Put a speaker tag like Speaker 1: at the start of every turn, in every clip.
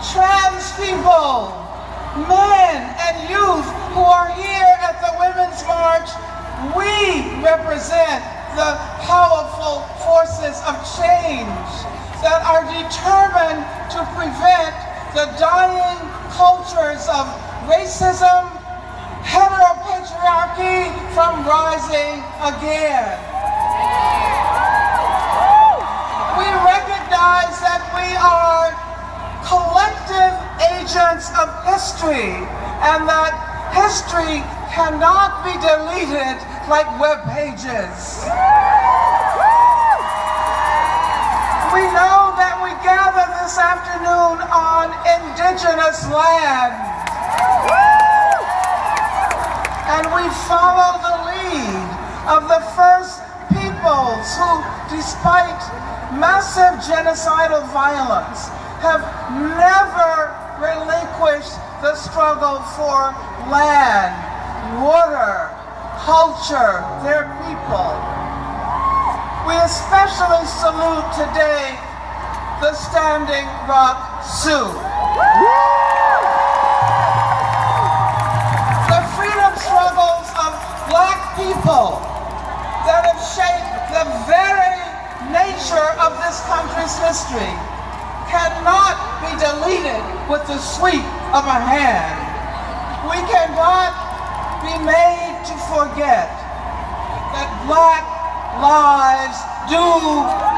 Speaker 1: trans people, men and youth who are here at the Women's March, we represent the powerful forces of change that are determined to prevent the dying cultures of racism, heteropatriarchy from rising again. We recognize that we are collective agents of history, and that history cannot be deleted like web pages. We know that we gather this afternoon on indigenous land, and we follow the lead of the first peoples who, despite massive genocidal violence, have never relinquished the struggle for land, water, culture, their people. We especially salute today the Standing Rock Sioux. The freedom struggles of Black people that have shaped the very nature of this country's history cannot be deleted with the sweep of a hand. We cannot be made to forget that Black lives do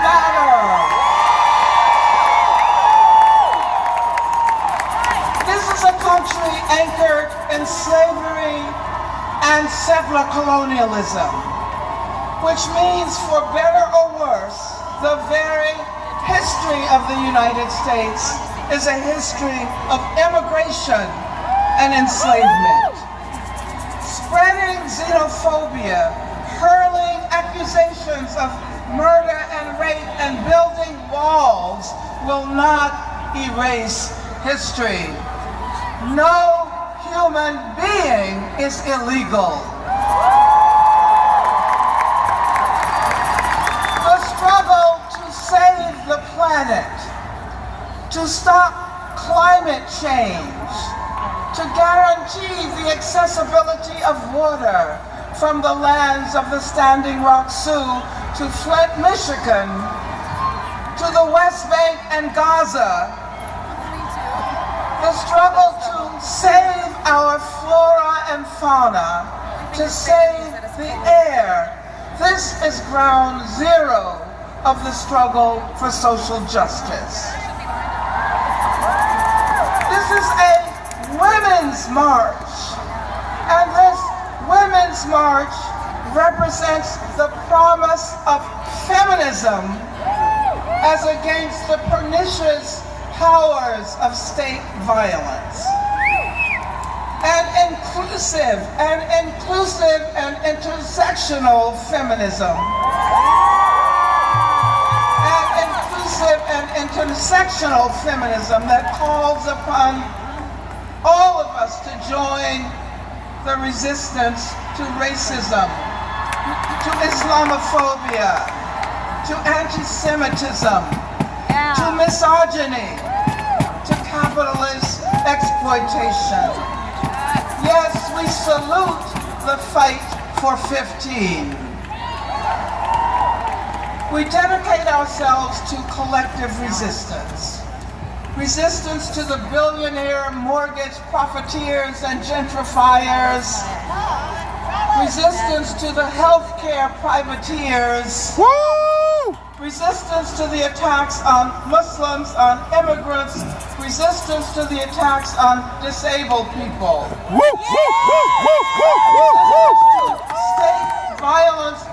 Speaker 1: matter. This is a country anchored in slavery and settler colonialism, which means, for better or worse, the very history of the United States is a history of immigration and enslavement. Spreading xenophobia, hurling accusations of murder and rape, and building walls will not erase history. No human being is illegal. The struggle to save the planet, to stop climate change, to guarantee the accessibility of water from the lands of the Standing Rock Sioux to Flint, Michigan, to the West Bank and Gaza. The struggle to save our flora and fauna, to save the air. This is ground zero of the struggle for social justice. This is a women's march, and this women's march represents the promise of feminism as against the pernicious powers of state violence. An inclusive and intersectional feminism. An inclusive and intersectional feminism that calls upon all of us to join the resistance to racism, to Islamophobia, to anti-Semitism, to misogyny, to capitalist exploitation. Yes, we salute the fight for 15. We dedicate ourselves to collective resistance. Resistance to the billionaire mortgage profiteers and gentrifiers. Resistance to the healthcare privateers. Resistance to the attacks on Muslims, on immigrants. Resistance to the attacks on disabled people. Resistance to state violence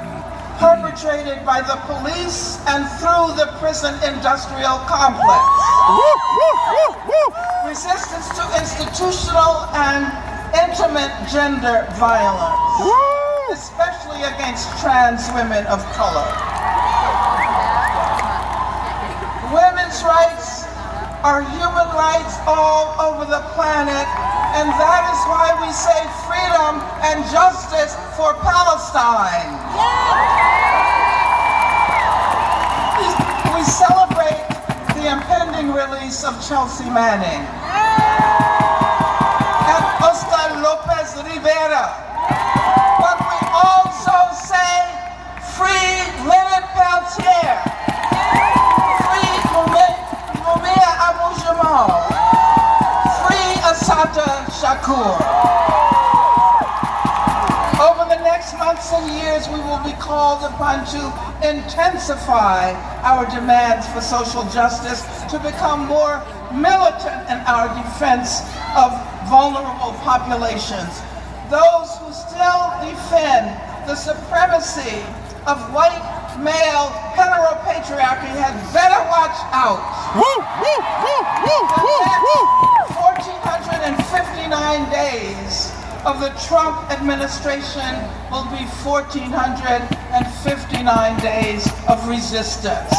Speaker 1: perpetrated by the police and through the prison industrial complex. Resistance to institutional and intimate gender violence, especially against trans women of color. Women's rights are human rights all over the planet, and that is why we say freedom and justice for Palestine. We celebrate the impending release of Chelsea Manning. And Oscar Lopez Rivera. But we also say, free Leonard Peltier. Free Mumia Abu-Jamal. Free Assata Shakur. Over the next months and years, we will be called upon to intensify our demands for social justice, to become more militant in our defense of vulnerable populations. Those who still defend the supremacy of white male heteropatriarchy had better watch out. The next 1,459 days of the Trump administration will be 1,459 days of resistance.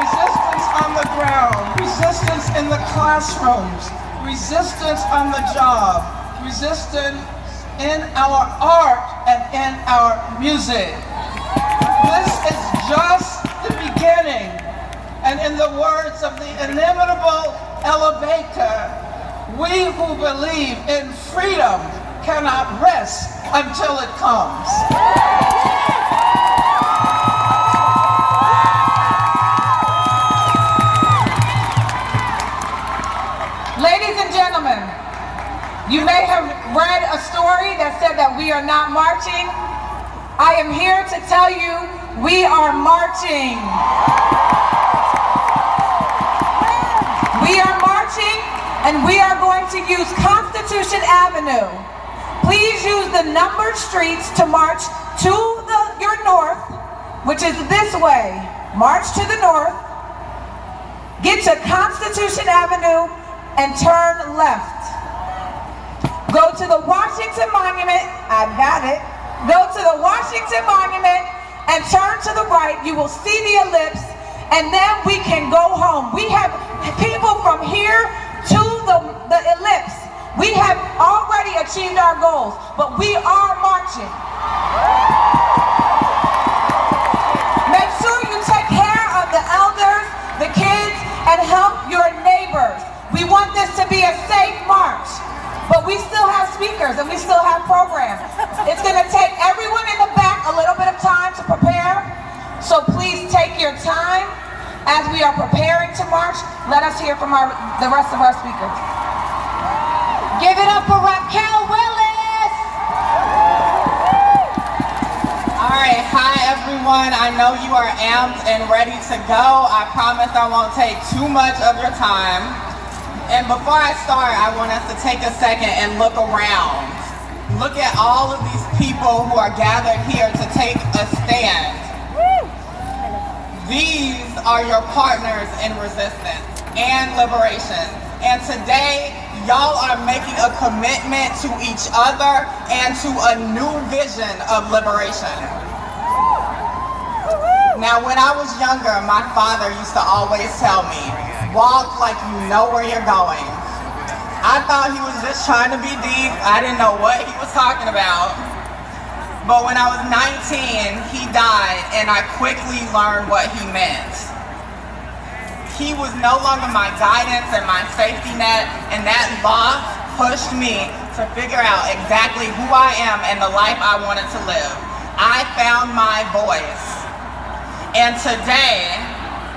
Speaker 1: Resistance on the ground, resistance in the classrooms, resistance on the job, resistance in our art and in our music. This is just the beginning. And in the words of the inimitable Ella Baker, we who believe in freedom cannot rest until it comes.
Speaker 2: Ladies and gentlemen, you may have read a story that said that we are not marching. I am here to tell you we are marching. We are marching, and we are going to use Constitution Avenue. Please use the numbered streets to march to your north, which is this way. March to the north, get to Constitution Avenue, and turn left. Go to the Washington Monument, I got it. Go to the Washington Monument and turn to the right. You will see the ellipse, and then we can go home. We have people from here to the ellipse. We have already achieved our goals, but we are marching. Make sure you take care of the elders, the kids, and help your neighbors. We want this to be a safe march, but we still have speakers and we still have programs. It's going to take everyone in the back a little bit of time to prepare, so please take your time. As we are preparing to march, let us hear from the rest of our speakers. Give it up for Raquel Willis!
Speaker 3: All right, hi everyone. I know you are amped and ready to go. I promise I won't take too much of your time. And before I start, I want us to take a second and look around. Look at all of these people who are gathered here to take a stand. These are your partners in resistance and liberation. And today, y'all are making a commitment to each other and to a new vision of liberation. Now, when I was younger, my father used to always tell me, walk like you know where you're going. I thought he was just trying to be deep. I didn't know what he was talking about. But when I was 19, he died, and I quickly learned what he meant. He was no longer my guidance and my safety net, and that loss pushed me to figure out exactly who I am and the life I wanted to live. I found my voice. And today,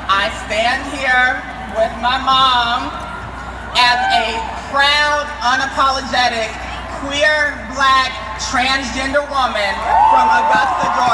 Speaker 3: I stand here with my mom as a proud, unapologetic, queer, black, transgender woman from Augusta, Georgia.